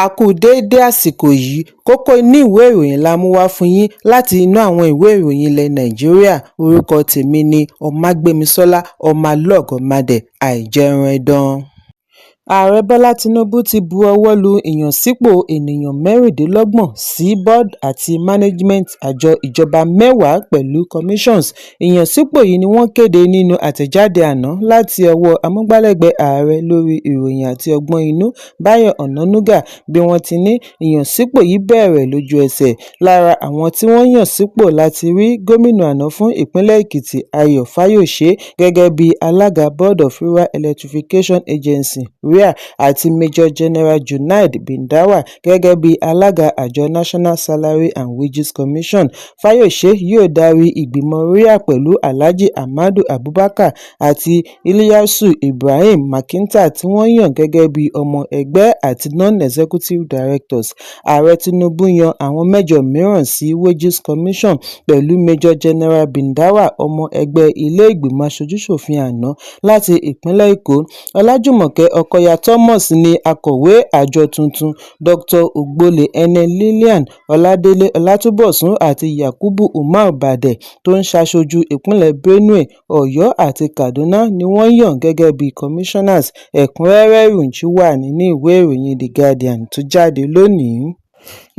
A kú déédé àsìkò yìí, kókó inú ìwé ìròyìn la mú wá fún yín láti inú àwọn ìwé ìròyìn ilẹ̀ Nàìjíríà. Orúkọ tèmi ni Ọmágbémisọ́lá Ọmọlọ́gọ̀mádẹ àìjẹran ẹdán. Ààrẹ Bọ́lá Tinubu ti bu ọwọ́ lu ìyànsípò ènìyàn 26 sí board àti management àjọ ìjọba 10 pẹ̀lú commissions. Ìyànsípò yìí ni wọ́n kéde nínú àtẹ̀jáde àná láti ọwọ́ amúgbálẹ́gbẹ̀ẹ́ ààrẹ lórí ìròyìn àti ọgbọ́n inú Báyọ̀ Ọ̀nànúgà. Bí wọ́n ti ní, ìyànsípò yìí bẹ̀rẹ̀ lójú ẹsẹ̀. Lára àwọn tí wọ́n yàn sípò láti rí gómìnà àná fún ìpínlẹ̀ Èkìtì Ayọ̀ Fáyòsé gẹ́gẹ́ bí alága Board of Rural Electrification Agency REA àti Major General Junaid Bindawa gẹ́gẹ́ bí alága àjọ National Salary and Wages Commission. Fáyòsé yóò darí ìgbìmọ̀ REA pẹ̀lú Alhaji Ahmadu Abubakar àti Ilyasu Ibrahim Makinta tí wọ́n yàn gẹ́gẹ́ bí ọmọ ẹgbẹ́ àti non-executive directors. Ààrẹ Tinubu yan àwọn 8 mìíràn sí Wages Commission pẹ̀lú Major General Bindawa, ọmọ ẹgbẹ́ ilé ìgbìmọ̀ aṣojú-ṣòfin àná láti ìpínlẹ̀ Èkó. Ọlájùmọ̀kẹ́ Ọkọya Thomas ni akọ̀wé àjọ tuntun. Dr. Ogbole Ene Lilian, Ọládélé Ọlátúbọ̀sún àti Yakubu Umar Bade tó ń ṣaṣojú ìpínlẹ̀ Benue, Ọ̀yọ́ àti Kaduna ni wọ́n yàn gẹ́gẹ́ bí commissioners. Ẹ̀kúnrẹ́rẹ́ ìròyìn wà nínú ìwé ìròyìn The Guardian tó jáde lónìí.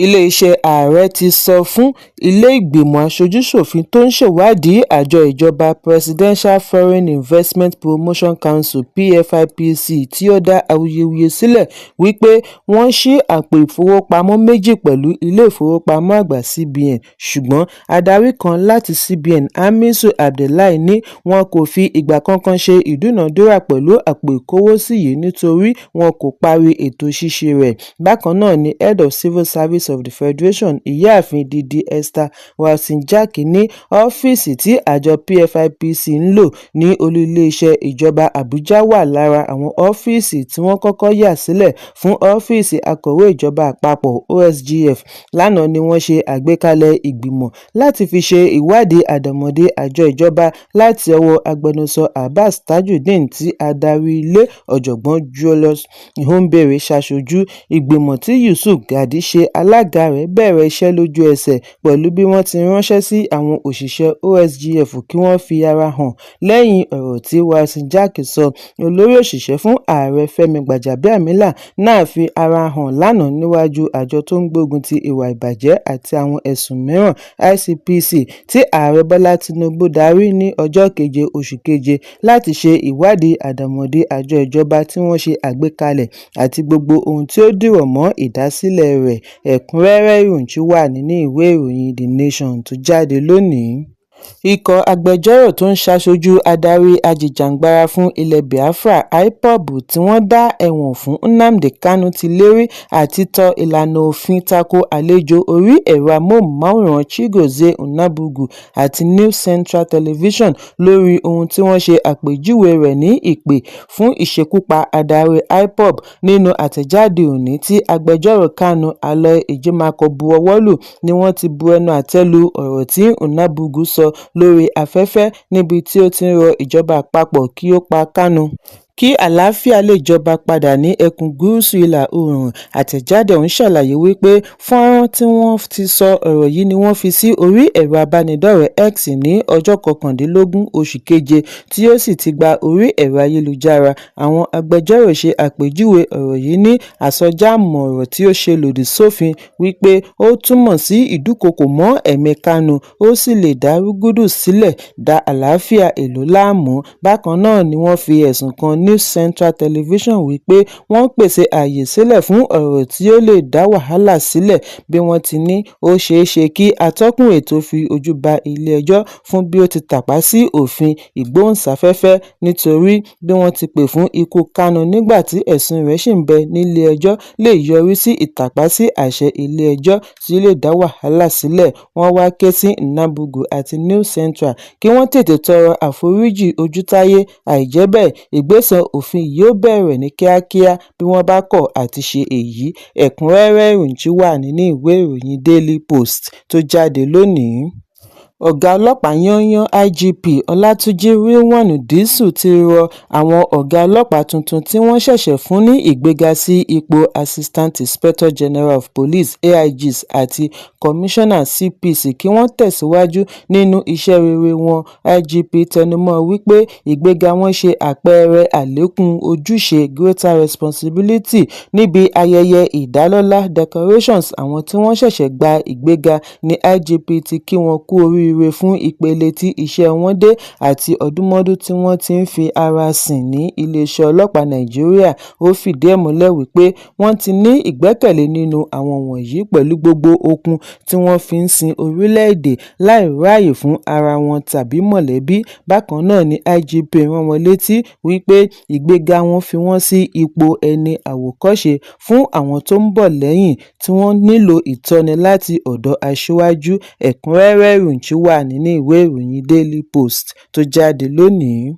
Ilé-iṣẹ́ ààrẹ ti sọ fún ilé ìgbìmọ̀ aṣojú-ṣòfin tó ń ṣèwádìí àjọ ìjọba Presidential Foreign Investment Promotion Council PFIPC tí ó dá awuyewuye sílẹ̀ wípé wọ́n ṣí àpò ìfowópamọ́ méjì pẹ̀lú ilé ìfowópamọ́ àgbà CBN, ṣùgbọ́n adarí kan láti CBN Hamisu Abdullahi ní wọn kò fi ìgbà kankan ṣe ìdúnàdúrà pẹ̀lú àpò ìkówósí yìí nítorí wọn kò parí ètò ṣíṣe rẹ̀. Bákan náà ni Head of Civil Service of the Federation ìyáàfin Didi Esther Walsin-Jack ní ọ́fíìsì tí àjọ PFIPC ń lò ní olú ilé-iṣẹ́ ìjọba Àbújá wà lára àwọn ọ́fíìsì tí wọ́n kọ́kọ́ yà sílẹ̀ fún ọ́fíìsì akọ̀wé ìjọba àpapọ̀ OSGF. Lánàá ni wọ́n ṣe àgbékalẹ̀ ìgbìmọ̀ láti fi ṣe ìwádìí àdàmọ̀dì àjọ ìjọba láti ọwọ́ agbẹnusọ Abbas Tajudeen tí adarí ilé ọ̀jọ̀gbọ́n Julius Ihonbere ṣaṣojú. Ìgbìmọ̀ tí Yusuf Gadi ṣe alága rẹ̀ bẹ̀rẹ̀ iṣẹ́ lójú ẹsẹ̀ pẹ̀lú bí wọ́n ti ránṣẹ́ sí àwọn òṣìṣẹ́ OSGF kí wọ́n fi ara hàn lẹ́yìn ọ̀rọ̀ tí Walsin-Jack sọ. Olórí òṣìṣẹ́ fún ààrẹ Fẹ́mi Gbàjàbíàmílà náà fi ara hàn lánàá níwájú àjọ tó ń gbógun ti ìwà ìbàjẹ́ àti àwọn ẹ̀sùn mìíràn ICPC tí ààrẹ Bọ́lá Tinubu darí ní ọjọ́ 7 oṣù keje láti ṣe ìwádìí àdàmọ̀dì àjọ ìjọba tí wọ́n ṣe àgbékalẹ̀ àti gbogbo ohun tí ó dìrọ̀ mọ́ ìdásílẹ̀ rẹ̀. Ẹ̀kúnrẹ́rẹ́ ìròyìn wà nínú ìwé ìròyìn The Nation tó jáde lónìí. Ikọ̀ agbẹjọ́rò tó ń ṣaṣojú adarí ajìjàǹgbara fún ilẹ̀ Biafra IPOB tí wọ́n dá ẹ̀wọ̀n fún Nnamdi Kanu ti lérí àti tọ ìlànà òfin tako àlejò orí ẹ̀rọ amóhùnmáwòrán Chigozie Nnabugu àti News Central Television lórí ohun tí wọ́n ṣe àpèjúwe rẹ̀ ní ìpè fún ìṣekúpa adarí IPOB. Nínú àtẹ̀jáde òní tí agbẹjọ́rò Kanu Aloy Ejimakor bu ọwọ́ lù ni wọ́n ti bu ẹnu àtẹ́ lu ọ̀rọ̀ tí Nnabugu sọ lórí afẹ́fẹ́ níbi tí ó ti ń rọ ìjọba àpapọ̀ kí ó pa Kanu kí àlàáfíà lè jọba padà ní ẹkùn gúúsù ìlà oòrùn. Àtẹ̀jáde ọ̀hún ṣàlàyé wípé fọ́nrán tí wọ́n ti sọ ọ̀rọ̀ yìí ni wọ́n fi sí orí ẹ̀rọ abánidọ́rẹ̀ẹ́ X ní ọjọ́ 19 oṣù keje tí ó sì ti gba orí ẹ̀rọ ayélujára. Àwọn agbẹjọ́rò ṣe àpèjúwe ọ̀rọ̀ yìí ní àsọjàmọ̀ ọ̀rọ̀ tí ó ṣe lòdì sófin wípé ó túmọ̀ sí ìdúkokò mọ́ ẹ̀mí Kanu ó sì lè dá rúgúdù sílẹ̀ dá àlàáfíà ìlú láàmú. Bákan náà ni wọ́n fi ẹ̀sùn kan News Central Television wípé wọ́n pèsè ààyè sílẹ̀ fún ọ̀rọ̀ tí ó lè dá wàhálà sílẹ̀. Bí wọ́n ti ní ó ṣeéṣe kí atọ́kùn ètò fi ojú ba ilé-ẹjọ́ fún bí ó ti tàpá sí òfin ìgbóhùnsáfẹ́fẹ́ nítorí bí wọ́n ti pè fún ikú Kanu nígbà tí ẹ̀sùn rẹ̀ ṣì ń bẹ nílé-ẹjọ́ lè yọrí sí ìtàpá sí àṣẹ ilé-ẹjọ́ tí ó lè dá wàhálà sílẹ̀. Wọ́n wá ké sí Nnabugu àti News Central kí wọ́n tètè tọrọ àforíjì ojútáyé, àìjẹ́bẹ̀ ìgbésẹ̀ òfin yóò bẹ̀rẹ̀ ní kíákíá bí wọ́n bá kọ̀ àti ṣe èyí. Ẹ̀kúnrẹ́rẹ́ ìròyìn wà nínú ìwé ìròyìn Daily Post tó jáde lónìí. Ọ̀gá ọlọ́pàá yányán IGP Ọlátúnjí Rilwan Disu ti rọ àwọn ọ̀gá ọlọ́pàá tuntun tí wọ́n ṣẹ̀ṣẹ̀ fún ní ìgbéga sí ipò Assistant Inspector General of Police AIGs àti Commissioner CPs kí wọ́n tẹ̀síwájú nínú iṣẹ́ rere wọn. IGP tẹnumọ́ wípé ìgbéga wọn ṣe àpẹẹrẹ àlékún ojúṣe Greater Responsibility níbi ayẹyẹ ìdálọ́lá decorations. Àwọn tí wọ́n ṣẹ̀ṣẹ̀ gba ìgbéga ní IGP ti kí wọn kú oríire fún ìpele tí iṣẹ́ wọn dé àti ọdúnmọ́dún tí wọ́n ti ń fi ara sìn ní iléeṣẹ́ ọlọ́pàá Nàìjíríà. Ó fìdí ẹ̀ múlẹ̀ wípé wọ́n ti ní ìgbẹ́kẹ̀lé nínú àwọn wọ̀nyí pẹ̀lú gbogbo okun tí wọ́n fi ń sin orílẹ̀-èdè láì ráàyè fún ara wọn tàbí mọ̀lẹ́bí. Bákan náà ni IGP rán wọn létí wípé ìgbéga wọn fi wọ́n sí ipò ẹni àwòkọ́ṣe fún àwọn tó ń bọ̀ lẹ́yìn tí wọ́n nílò ìtọ́ni láti ọ̀dọ̀ aṣíwájú. Ẹ̀kúnrẹ́rẹ́ ìròyìn wà nínú ìwé ìròyìn Daily Post tó jáde lónìí.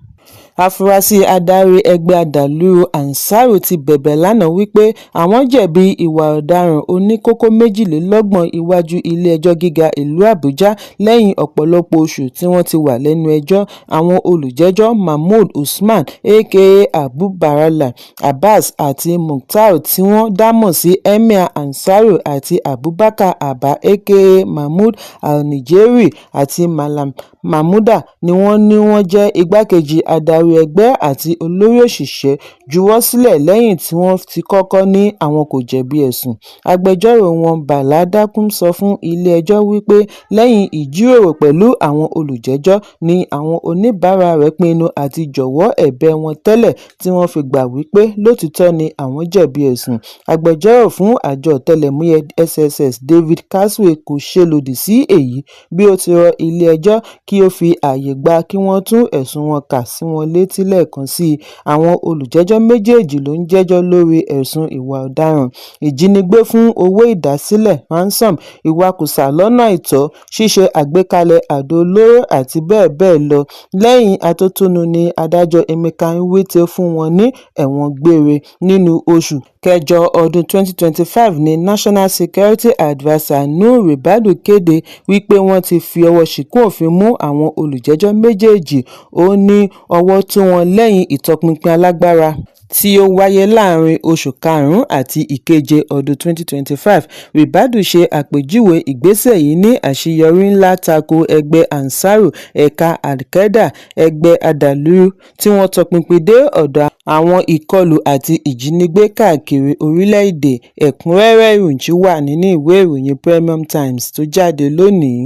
Afurasí adarí ẹgbẹ́ adàlúrú Ansaru ti bẹ̀bẹ̀ lánàá wípé àwọn jẹ̀bi ìwà ọ̀daràn oníkókó 22 iwájú ilé-ẹjọ́ gíga ìlú Àbújá lẹ́yìn ọ̀pọ̀lọpọ̀ oṣù tí wọ́n ti wà lẹ́nu ẹjọ́. Àwọn olùjẹ́jọ́ Mahmood Usman aka Abu Barala Abbas àti Mukhtar tí wọ́n dámọ̀ sí Emir Ansaru àti Abubakar Abba aka Mahmood Al-Nijeri àti Malam Mahmuda ni wọ́n jẹ́ igbákejì adarí ẹgbẹ́ àti olórí òṣìṣẹ́ juwọ́ sílẹ̀ lẹ́yìn tí wọ́n ti kọ́kọ́ ní àwọn kò jẹ̀bi ẹ̀sùn. Agbẹjọ́rò wọn Bala Dakum sọ fún ilé-ẹjọ́ wípé lẹ́yìn ìjíròrò pẹ̀lú àwọn olùjẹ́jọ́ ni àwọn oníbàárà rẹ̀ pinnu àti jọ̀wọ́ ẹ̀bẹ̀ wọn tẹ́lẹ̀ tí wọ́n fi gbà wípé lótìítọ́ ni àwọn jẹ̀bi ẹ̀sùn. Agbẹjọ́rò fún àjọ ọ̀tẹlẹ̀múyẹ́ SSS David Kaswe kò ṣelòdì sí èyí bí ó ti rọ ilé-ẹjọ́ kí ó fi ààyè gba kí wọ́n tún ẹ̀sùn wọn kà sí wọn létí lẹ́ẹ̀kan sí i. Àwọn olùjẹ́jọ́ méjèèjì ló ń jẹ́jọ́ lórí ẹ̀sùn ìwà ọ̀daràn, ìjínigbé fún owó ìdásílẹ̀ ransom, ìwakùsà lọ́nà àìtọ́, ṣíṣe àgbékalẹ̀ àdó olóró àti bẹ́ẹ̀ bẹ́ẹ̀ lọ. Lẹ́yìn atótónu ni adájọ́ Emeka Nwite fún wọn ní ẹ̀wọ̀n gbére. Nínú oṣù kẹjọ ọdún 2025 ni National Security Adviser Nuhu Ribadu kéde wípé wọ́n ti fi ọwọ́ ṣìkún òfin mú àwọn olùjẹ́jọ́ méjèèjì. Ó ní ọwọ́ tó wọn lẹ́yìn ìtọpinpin alágbára tí ó wáyé láàrin oṣù karùn-ún àti ìkeje ọdún 2025. Ribadu ṣe àpèjúwe ìgbésẹ̀ yìí ní àṣeyọrí ńlá tako ẹgbẹ́ Ansaru, ẹ̀ka Al-Qaeda, ẹgbẹ́ adàlúrú tí wọ́n tọpinpin dé ọ̀dọ̀ àwọn ìkọlù àti ìjínigbé káàkiri orílẹ̀-èdè. Ẹ̀kúnrẹ́rẹ́ ìròyìn wà nínú ìwé ìròyìn Premium Times tó jáde lónìí.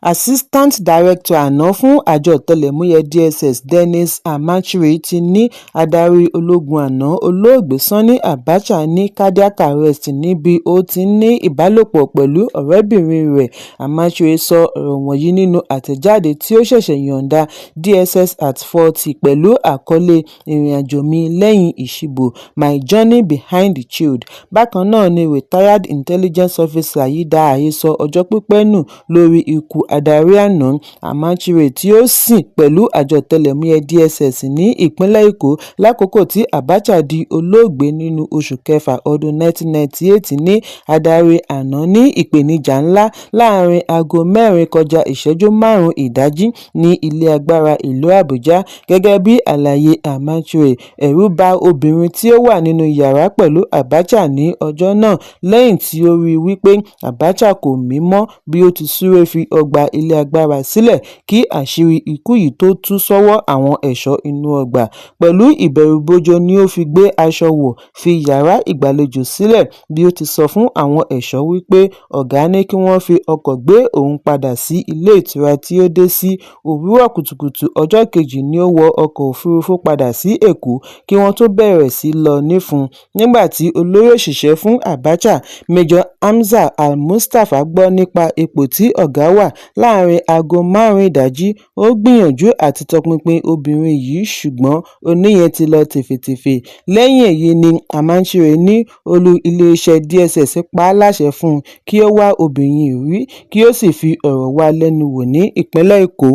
Assistant Director àná fún àjọ ọ̀tẹlẹ̀múyẹ́ DSS Dennis Amachiri ti ní adarí ológun àná olóògbé Sani Abacha ní cardiac arrest níbi ó ti ń ní ìbálòpọ̀ pẹ̀lú ọ̀rẹ́bìnrin rẹ̀. Amachiri sọ ọ̀rọ̀ wọ̀nyí nínú àtẹ̀jáde tí ó ṣẹ̀ṣẹ̀ yọ̀ǹda DSS at 40 pẹ̀lú àkọlé ìrìnàjò mi lẹ́yìn ìṣíbò My Journey Behind the Shield. Bákan náà ni retired intelligence officer yìí dá àhesọ ọjọ́ pípẹ́ nù lórí ikú adarí àná. Amachiri tí ó sìn pẹ̀lú àjọ ọ̀tẹlẹ̀múyẹ́ DSS ní ìpínlẹ̀ Èkó lákòókò tí Abacha di olóògbé nínú oṣù kẹfà ọdún 1998 ní adarí àná ní ìpèníjà ńlá láàrin aago 4 kọjá ìṣẹ́jú 5 ìdájí ní ilé agbára ìlú Àbújá. Gẹ́gẹ́ bí àlàyé Amachiri, ẹ̀rù bà obìnrin tí ó wà nínú yàrá pẹ̀lú Abacha ní ọjọ́ náà lẹ́yìn tí ó rí wípé Abacha kò mí mọ́ bí ó ti súré fi ọgbà ilé agbára sílẹ̀ kí àṣírí ikú yìí tó tú sọ́wọ́ àwọn ẹ̀ṣọ́ inú ọgbà. Pẹ̀lú ìbẹ̀rùbojo ni ó fi gbé aṣọ wọ̀ fi yàrá ìgbàlejò sílẹ̀ bí ó ti sọ fún àwọn ẹ̀ṣọ́ wípé ọ̀gá ní kí wọ́n fi ọkọ̀ gbé òun padà sí ilé ìtura tí ó dé sí. Òwúrọ̀ kùtùkùtù ọjọ́ kejì ni ó wọ ọkọ̀ òfurufú padà sí Èkó kí wọ́n tó bẹ̀rẹ̀ sí lọ nífun. Nígbà tí olórí òṣìṣẹ́ fún Abacha Major Hamza Al-Mustapha gbọ́ nípa ipò tí ọ̀gá wà láàrin aago 5 ìdájí, ó gbìyànjú àti tọpinpin obìnrin yìí ṣùgbọ́n oníyẹn ti lọ tèfètèfè. Lẹ́yìn èyí ni Amachiri ní olú iléeṣẹ́ DSS pa á láṣẹ fún un kí ó wá obìnrin yìí rí kí ó sì fi ọ̀rọ̀ wá lẹ́nu wò ní ìpínlẹ̀ Èkó.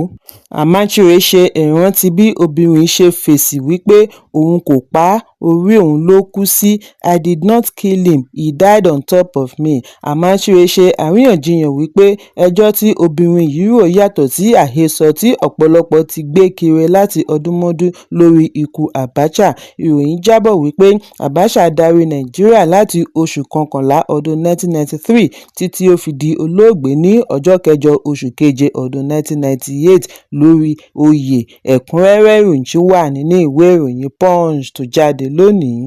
Amachiri ṣe ìrántí bí obìnrin ṣe fèsì wípé òun kò pa á, orí òun ló kú sí. I did not kill him, he died on top of me. Amachiri ṣe àríyànjiyàn wípé ẹjọ́ tí obìnrin ìròyìn yìí rò yàtọ̀ sí àhesọ tí ọ̀pọ̀lọpọ̀ ti gbé kiri láti ọdúnmọ́dún lórí ikú Abacha. Ìròyìn jábọ̀ wípé Abacha darí Nàìjíríà láti oṣù kọkànlá ọdún 1993 títí ó fi di olóògbé ní ọjọ́ kẹjọ oṣù keje ọdún 1998 lórí oyè. Ẹ̀kúnrẹ́rẹ́ ìròyìn tí ó wà nínú ìwé ìròyìn Punch tó jáde lónìí.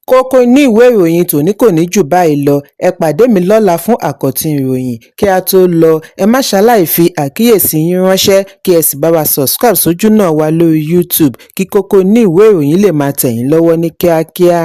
Kókó inú ìwé ìròyìn tòní kò ní jù báyìí lọ. Ẹ pàdé mi lọ́la fún àkọ́tún ìròyìn. Kí a tó lọ, ẹ má ṣaláì fi àkíyèsí yín ránṣẹ́ kí ẹ sì bá wa subscribe sójú náà wa lórí YouTube kí kókó inú ìwé ìròyìn lè máa tẹ̀ yín lọ́wọ́ ní kíákíá.